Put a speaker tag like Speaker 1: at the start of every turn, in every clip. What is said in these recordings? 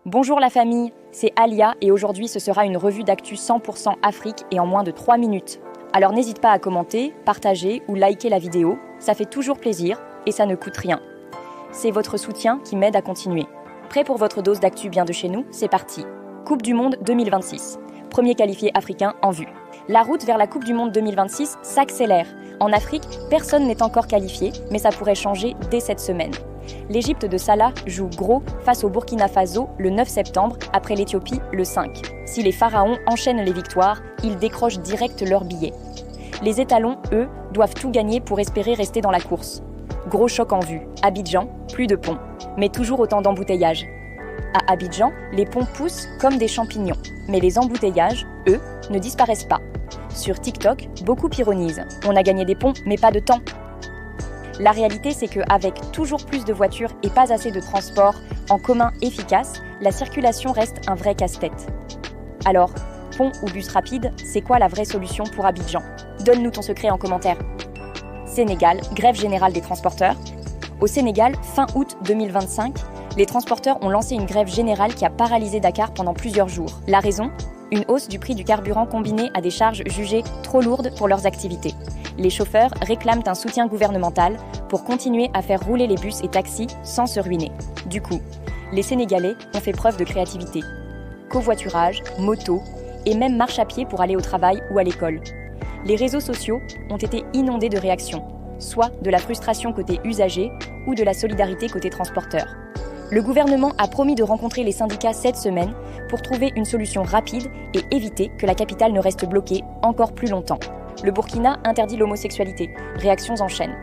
Speaker 1: Bonjour la famille, c'est Alia et aujourd'hui ce sera une revue d'actu 100% Afrique et en moins de 3 minutes. Alors n'hésite pas à commenter, partager ou liker la vidéo, ça fait toujours plaisir et ça ne coûte rien. C'est votre soutien qui m'aide à continuer. Prêt pour votre dose d'actu bien de chez nous? C'est parti. Coupe du Monde 2026. Premier qualifié africain en vue. La route vers la Coupe du Monde 2026 s'accélère. En Afrique, personne n'est encore qualifié, mais ça pourrait changer dès cette semaine. L'Égypte de Salah joue gros face au Burkina Faso le 9 septembre, après l'Éthiopie le 5. Si les pharaons enchaînent les victoires, ils décrochent direct leur billet. Les étalons, eux, doivent tout gagner pour espérer rester dans la course. Gros choc en vue. Abidjan, plus de ponts, mais toujours autant d'embouteillages. À Abidjan, les ponts poussent comme des champignons, mais les embouteillages, eux, ne disparaissent pas. Sur TikTok, beaucoup ironisent. On a gagné des ponts, mais pas de temps. La réalité, c'est qu'avec toujours plus de voitures et pas assez de transports en commun efficaces, la circulation reste un vrai casse-tête. Alors, pont ou bus rapide, c'est quoi la vraie solution pour Abidjan? Donne-nous ton secret en commentaire. Sénégal, grève générale des transporteurs. Au Sénégal, fin août 2025, les transporteurs ont lancé une grève générale qui a paralysé Dakar pendant plusieurs jours. La raison? Une hausse du prix du carburant combinée à des charges jugées trop lourdes pour leurs activités. Les chauffeurs réclament un soutien gouvernemental pour continuer à faire rouler les bus et taxis sans se ruiner. Du coup, les Sénégalais ont fait preuve de créativité. Covoiturage, moto et même marche à pied pour aller au travail ou à l'école. Les réseaux sociaux ont été inondés de réactions, soit de la frustration côté usager ou de la solidarité côté transporteur. Le gouvernement a promis de rencontrer les syndicats cette semaine pour trouver une solution rapide et éviter que la capitale ne reste bloquée encore plus longtemps. Le Burkina interdit l'homosexualité. Réactions en chaîne.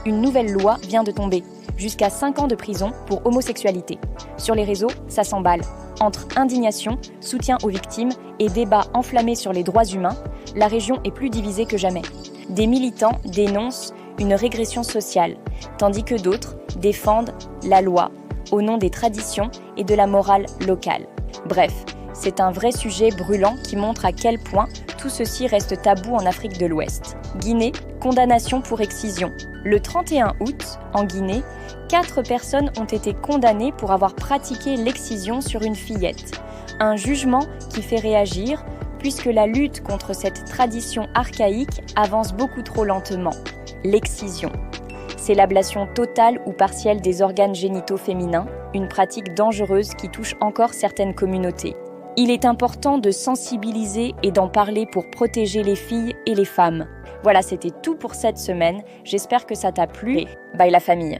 Speaker 1: Une nouvelle loi vient de tomber. Jusqu'à 5 ans de prison pour homosexualité. Sur les réseaux, ça s'emballe. Entre indignation, soutien aux victimes et débats enflammés sur les droits humains, la région est plus divisée que jamais. Des militants dénoncent une régression sociale, tandis que d'autres défendent la loi au nom des traditions et de la morale locale. Bref, c'est un vrai sujet brûlant qui montre à quel point tout ceci reste tabou en Afrique de l'Ouest. Guinée, condamnation pour excision. Le 31 août, en Guinée, 4 personnes ont été condamnées pour avoir pratiqué l'excision sur une fillette. Un jugement qui fait réagir, puisque la lutte contre cette tradition archaïque avance beaucoup trop lentement. L'excision. C'est l'ablation totale ou partielle des organes génitaux féminins, une pratique dangereuse qui touche encore certaines communautés. Il est important de sensibiliser et d'en parler pour protéger les filles et les femmes. Voilà, c'était tout pour cette semaine. J'espère que ça t'a plu. Bye la famille.